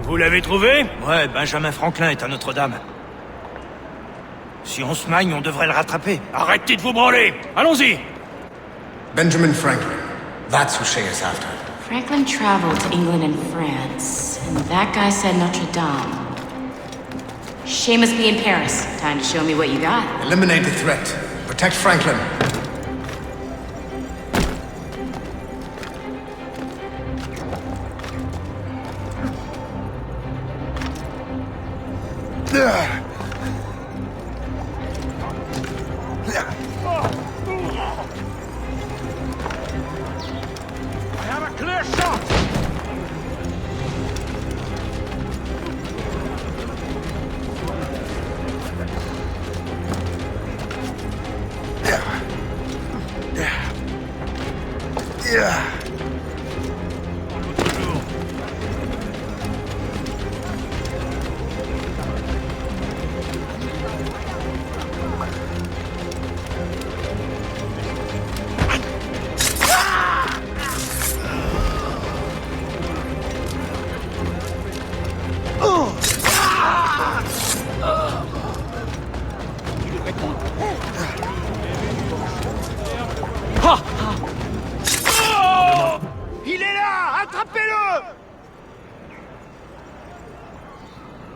Vous l'avez trouvé? Ouais, Benjamin Franklin est à Notre-Dame. Si on se magne, on devrait le rattraper. Arrêtez de vous branler! Allons-y! Benjamin Franklin. That's who Shay is after. Franklin traveled to England and France, and that guy said Notre Dame. Shay must be in Paris. Time to show me what you got. Eliminate the threat. Protect Franklin. I have a clear shot! Il est là! Attrapez-le!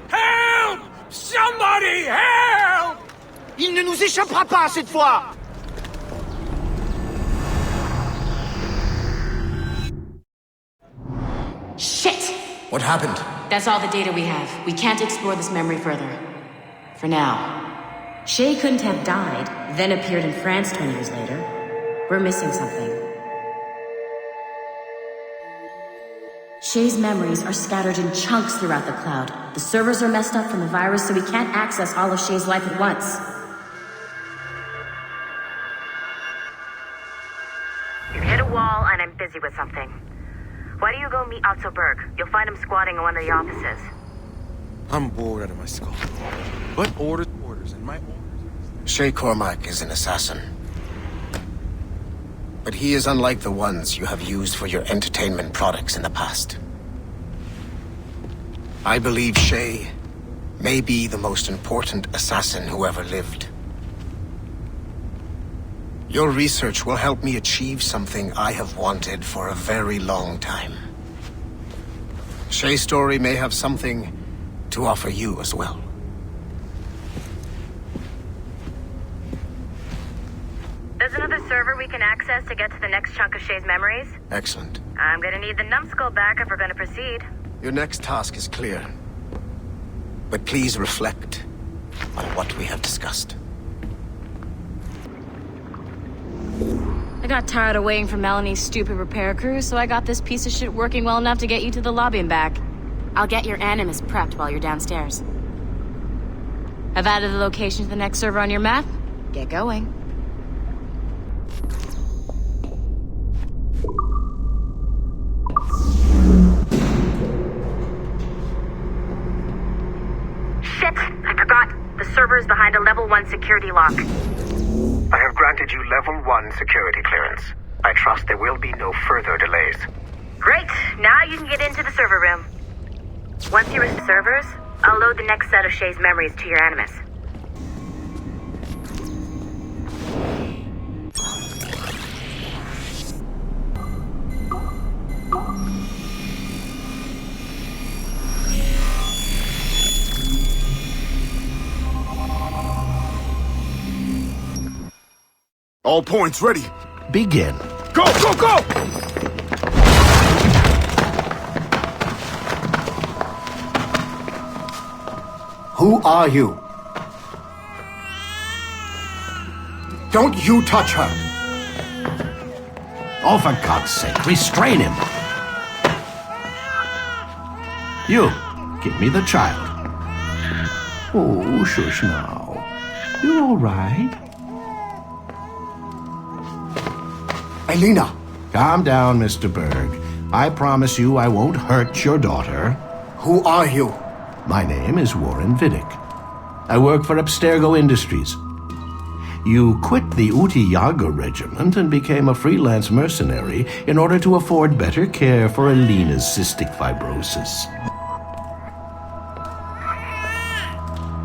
Help! Somebody help! Il ne nous échappera pas cette fois! Shit! What happened? That's all the data we have. We can't explore this memory further. For now. Shay couldn't have died, then appeared in France 20 years later. We're missing something. Shay's memories are scattered in chunks throughout the cloud. The servers are messed up from the virus, so we can't access all of Shay's life at once. You've hit a wall, and I'm busy with something. Why don't you go meet Otto Berg? You'll find him squatting in one of the offices. I'm bored out of my skull. But orders, and my orders. Shay Cormac is an assassin. But he is unlike the ones you have used for your entertainment products in the past. I believe Shay may be the most important assassin who ever lived. Your research will help me achieve something I have wanted for a very long time. Shay's story may have something to offer you as well. There's another server we can access to get to the next chunk of Shay's memories. Excellent. I'm gonna need the numbskull back if we're gonna proceed. Your next task is clear. But please reflect on what we have discussed. I got tired of waiting for Melanie's stupid repair crew, so I got this piece of shit working well enough to get you to the lobby and back. I'll get your animus prepped while you're downstairs. I've added the location to the next server on your map. Get going. Shit! I forgot. The server is behind a level 1 security lock. I have granted you level 1 security clearance. I trust there will be no further delays. Great! Now you can get into the server room. Once you restore servers, I'll load the next set of Shay's memories to your animus. All points ready. Begin. Go, go, go! Who are you? Don't you touch her! Oh, for God's sake, restrain him! You, give me the child. Oh, shush now. You're all right. Elena! Calm down, Mr. Berg. I promise you I won't hurt your daughter. Who are you? My name is Warren Vidic. I work for Abstergo Industries. You quit the Uti Yaga regiment and became a freelance mercenary in order to afford better care for Elena's cystic fibrosis.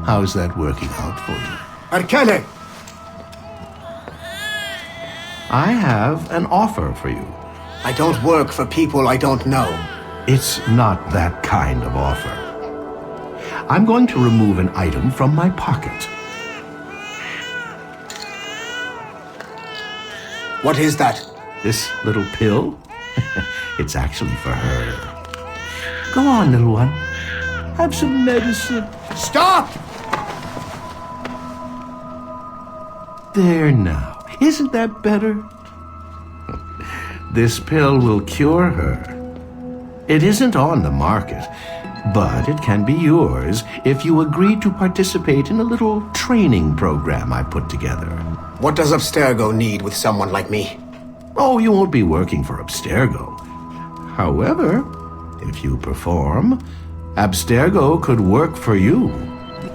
How's that working out for you? Arkele! I have an offer for you. I don't work for people I don't know. It's not that kind of offer. I'm going to remove an item from my pocket. What is that? This little pill? It's actually for her. Go on, little one. Have some medicine. Stop! There now. Isn't that better? This pill will cure her. It isn't on the market, but it can be yours if you agree to participate in a little training program I put together. What does Abstergo need with someone like me? Oh, you won't be working for Abstergo. However, if you perform, Abstergo could work for you.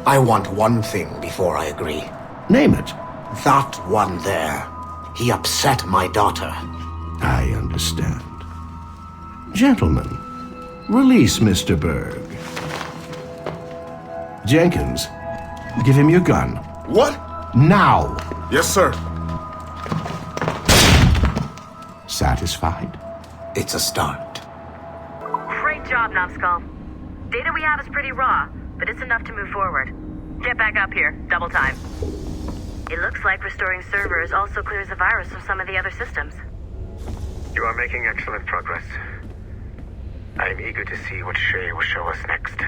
I want one thing before I agree. Name it. That one there. He upset my daughter. I understand. Gentlemen, release Mr. Berg. Jenkins, give him your gun. What? Now! Yes, sir. Satisfied? It's a start. Great job, Numbskull. Data we have is pretty raw, but it's enough to move forward. Get back up here. Double time. It looks like restoring servers also clears the virus from some of the other systems. You are making excellent progress. I am eager to see what Shay will show us next.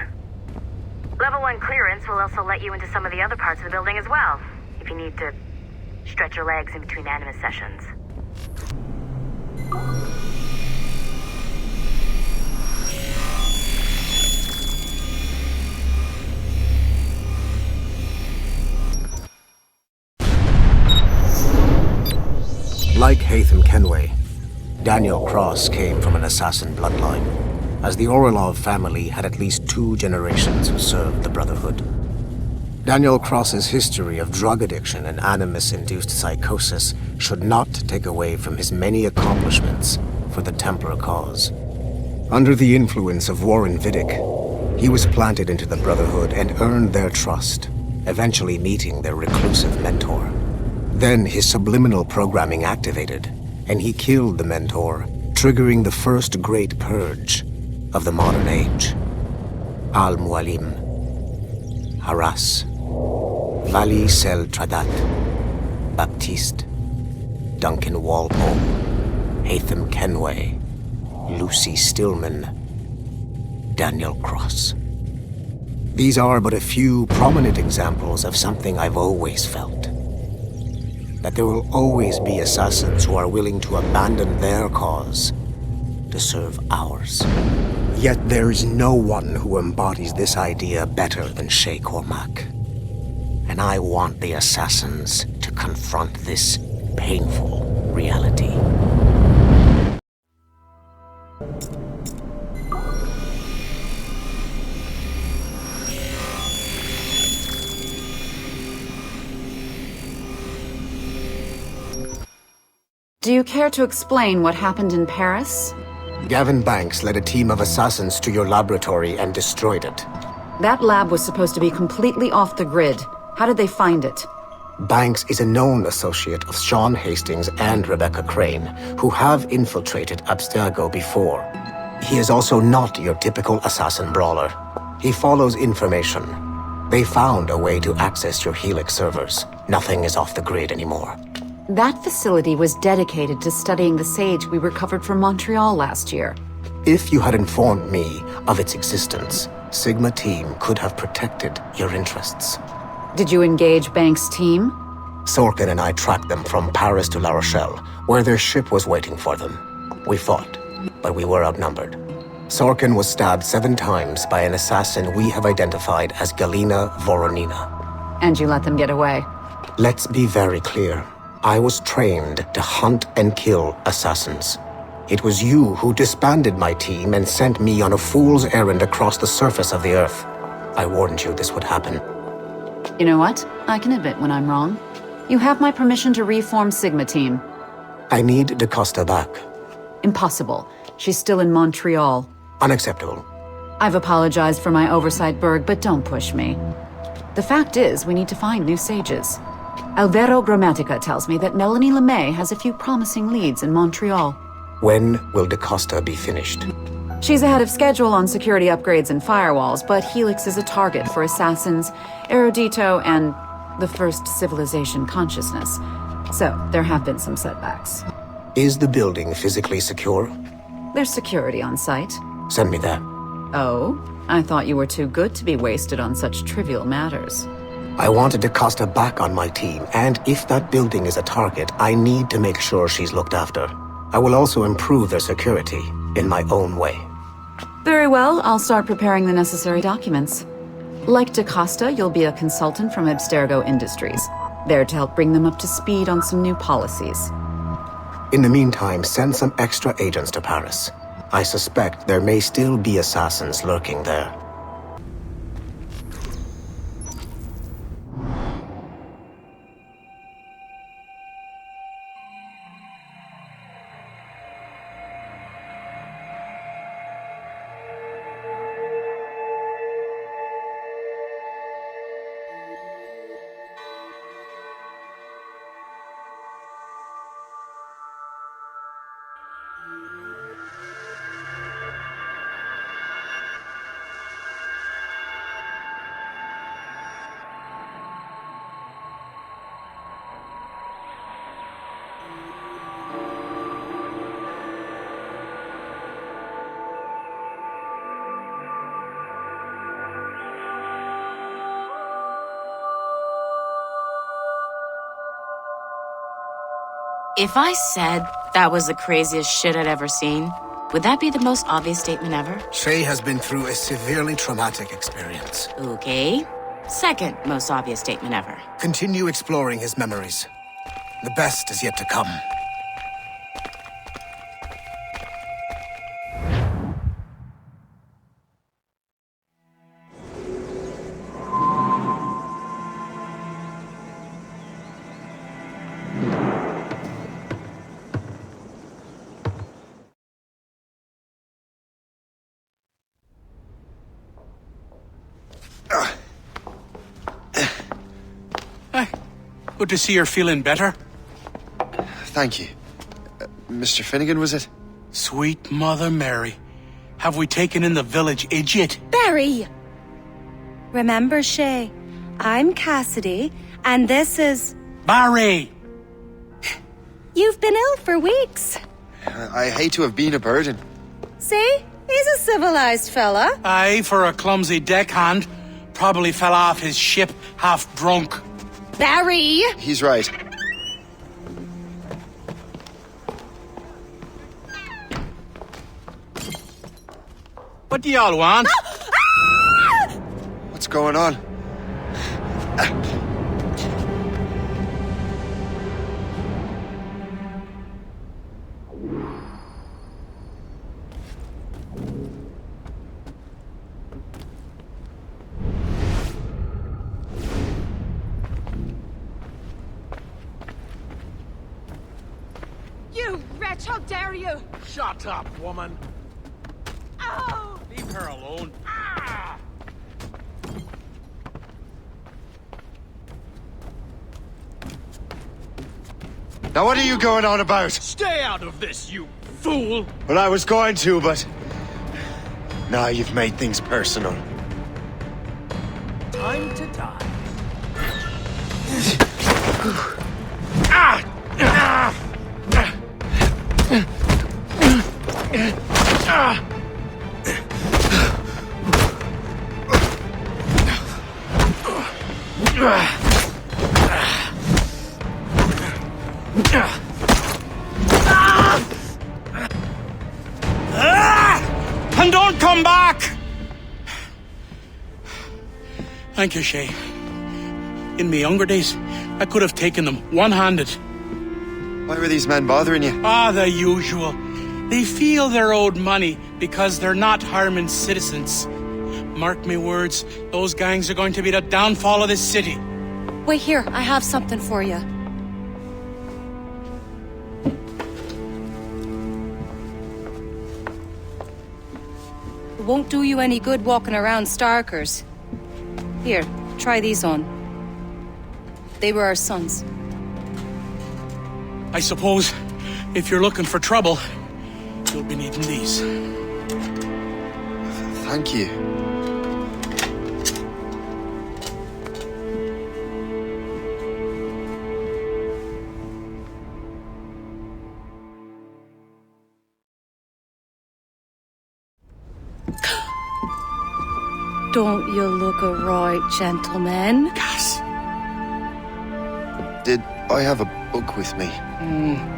Level 1 clearance will also let you into some of the other parts of the building as well, if you need to stretch your legs in between animus sessions. Like Hatham Kenway, Daniel Cross came from an assassin bloodline, as the Orlov family had at least 2 generations who served the Brotherhood. Daniel Cross's history of drug addiction and animus-induced psychosis should not take away from his many accomplishments for the Templar cause. Under the influence of Warren Vidic, he was planted into the Brotherhood and earned their trust, eventually meeting their reclusive mentor. Then his subliminal programming activated, and he killed the mentor, triggering the first great purge of the modern age. Al-Mualim, Haras, Vali Sel Tradat, Baptiste, Duncan Walpole, Hatham Kenway, Lucy Stillman, Daniel Cross. These are but a few prominent examples of something I've always felt. That there will always be assassins who are willing to abandon their cause to serve ours. Yet there is no one who embodies this idea better than Shay Cormac. And I want the assassins to confront this painful reality. Do you care to explain what happened in Paris? Gavin Banks led a team of assassins to your laboratory and destroyed it. That lab was supposed to be completely off the grid. How did they find it? Banks is a known associate of Sean Hastings and Rebecca Crane, who have infiltrated Abstergo before. He is also not your typical assassin brawler. He follows information. They found a way to access your Helix servers. Nothing is off the grid anymore. That facility was dedicated to studying the sage we recovered from Montreal last year. If you had informed me of its existence, Sigma Team could have protected your interests. Did you engage Banks' team? Sorkin and I tracked them from Paris to La Rochelle, where their ship was waiting for them. We fought, but we were outnumbered. Sorkin was stabbed 7 times by an assassin we have identified as Galina Voronina. And you let them get away? Let's be very clear. I was trained to hunt and kill assassins. It was you who disbanded my team and sent me on a fool's errand across the surface of the Earth. I warned you this would happen. You know what? I can admit when I'm wrong. You have my permission to reform Sigma Team. I need DaCosta back. Impossible. She's still in Montreal. Unacceptable. I've apologized for my oversight, Berg, but don't push me. The fact is, we need to find new sages. Alvaro Grammatica tells me that Melanie LeMay has a few promising leads in Montreal. When will DaCosta be finished? She's ahead of schedule on security upgrades and firewalls, but Helix is a target for assassins, Erudito, and the First Civilization consciousness. So, there have been some setbacks. Is the building physically secure? There's security on site. Send me there. Oh? I thought you were too good to be wasted on such trivial matters. I wanted DaCosta back on my team, and if that building is a target, I need to make sure she's looked after. I will also improve their security in my own way. Very well, I'll start preparing the necessary documents. Like DaCosta, you'll be a consultant from Abstergo Industries, there to help bring them up to speed on some new policies. In the meantime, send some extra agents to Paris. I suspect there may still be assassins lurking there. If I said that was the craziest shit I'd ever seen, would that be the most obvious statement ever? Shay has been through a severely traumatic experience. Okay. Second most obvious statement ever. Continue exploring his memories. The best is yet to come. Good to see you're feeling better. Thank you. Mr. Finnegan, was it? Sweet Mother Mary. Have we taken in the village idiot? Barry! Remember, Shay, I'm Cassidy, and this is... Barry! You've been ill for weeks. I hate to have been a burden. See? He's a civilized fella. Aye, for a clumsy deckhand. Probably fell off his ship half drunk. Barry! He's right. What do y'all want? What's going on? You wretch, how dare you! Shut up, woman. Oh! Leave her alone. Ah! Now what are you going on about? Stay out of this, you fool! Well, I was going to, but... Now you've made things personal. Time to die. Ah! Ah! Ah! And don't come back! Thank you, Shay. In my younger days, I could have taken them one-handed. Why were these men bothering you? Ah, the usual. They feel they're owed money because they're not harming citizens. Mark me words, those gangs are going to be the downfall of this city. Wait here, I have something for you. It won't do you any good walking around Starkers. Here, Try these on. They were our sons. I suppose if you're looking for trouble, you'll be needing these. Thank you. Don't you look a right gentleman? Gas. Did I have a book with me?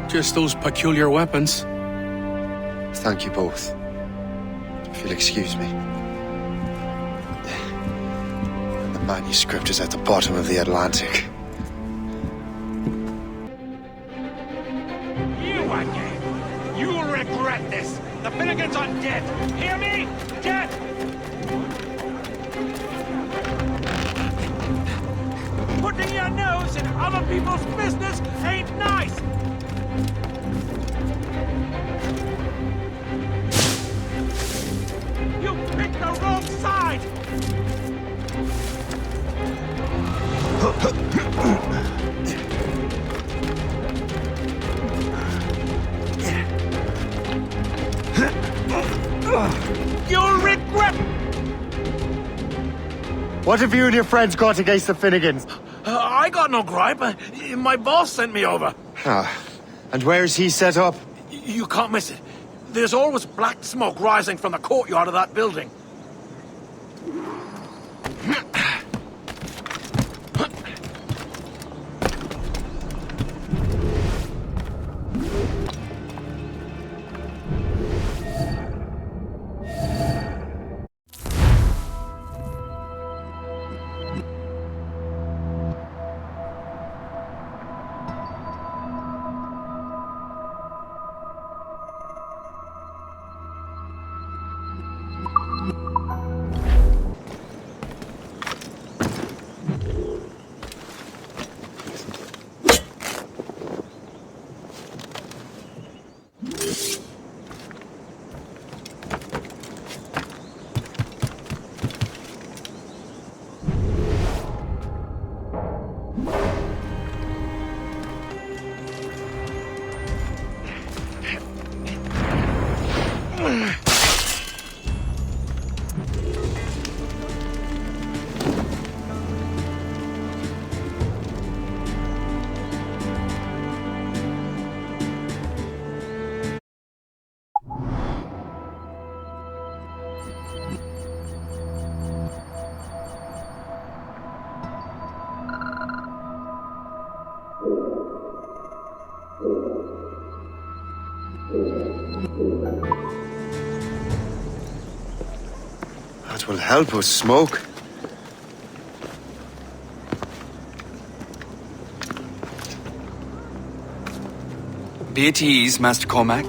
Just those peculiar weapons. Thank you both. If you'll excuse me. The manuscript is at the bottom of the Atlantic. You again! You'll regret this! The Finnegan's on dead! Hear me? Dead! Putting your nose in other people's business ain't nice! You picked the wrong side! You'll regret... What have you and your friends got against the Finnegans? I got no gripe. My boss sent me over. And where's he set up? You can't miss it. There's always black smoke rising from the courtyard of that building. That will help us smoke. Be at ease, Master Cormac.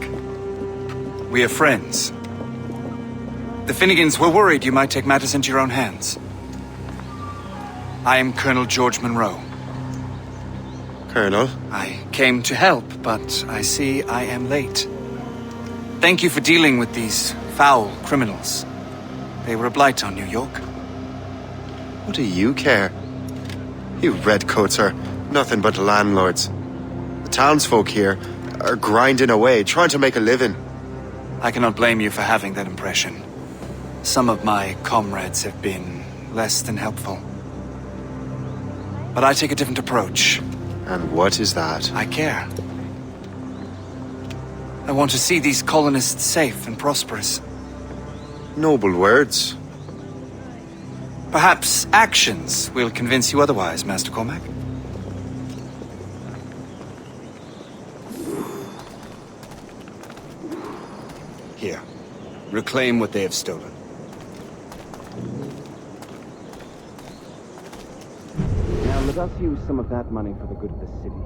We are friends. The Finnegans were worried you might take matters into your own hands. I am Colonel George Monroe. Colonel? I came to help, but I see I am late. Thank you for dealing with these foul criminals. They were a blight on New York. What do you care? You redcoats are nothing but landlords. The townsfolk here are grinding away, trying to make a living. I cannot blame you for having that impression. Some of my comrades have been less than helpful. But I take a different approach. And what is that? I care. I want to see these colonists safe and prosperous. Noble words. Perhaps actions will convince you otherwise, Master Cormac. Here. Reclaim what they have stolen. Now let us use some of that money for the good of the city.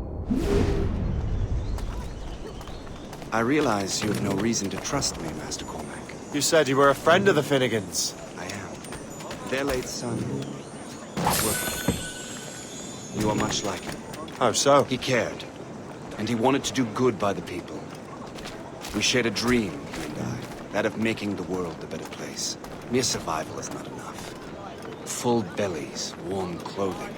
I realize you have no reason to trust me, Master Cormac. You said you were a friend of the Finnegans. I am. Their late son. You are much like him. How so? He cared. And he wanted to do good by the people. We shared a dream, he and I. That of making the world a better place. Mere survival is not enough. Full bellies, warm clothing.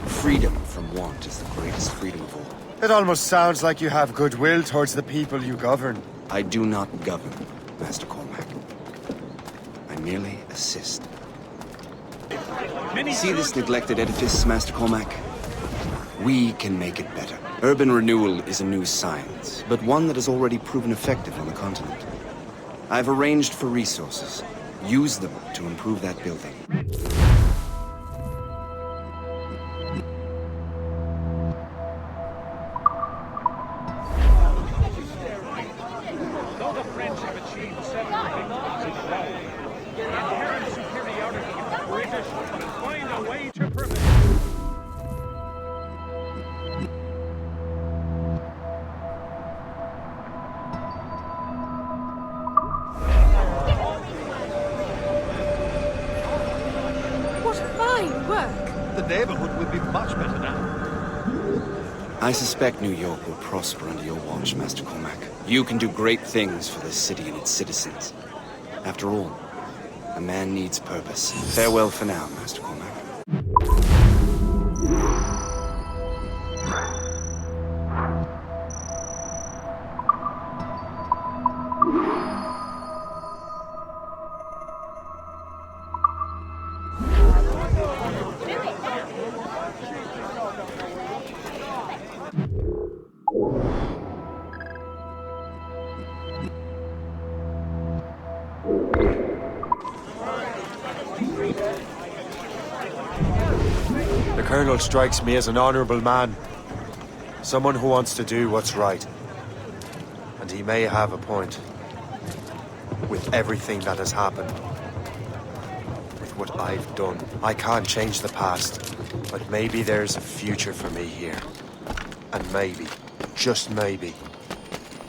Freedom from want is the greatest freedom of all. It almost sounds like you have goodwill towards the people you govern. I do not govern, Master Cormac. I merely assist. See this neglected edifice, Master Cormac? We can make it better. Urban renewal is a new science, but one that has already proven effective on the continent. I've arranged for resources. Use them to improve that building. Though the French have achieved several victories in battle, the inherent superiority of the British will find a way to prevail. What fine work! The neighborhood will be much better now. I suspect New York will prosper under your watch, Master Cormac. You can do great things for this city and its citizens. After all, a man needs purpose. Farewell for now, Master Cormac. The Colonel strikes me as an honorable man. Someone who wants to do what's right. And he may have a point. With everything that has happened. With what I've done. I can't change the past. But maybe there's a future for me here. And maybe, just maybe,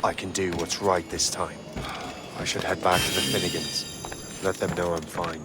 I can do what's right this time. I should head back to the Finnegans. Let them know I'm fine.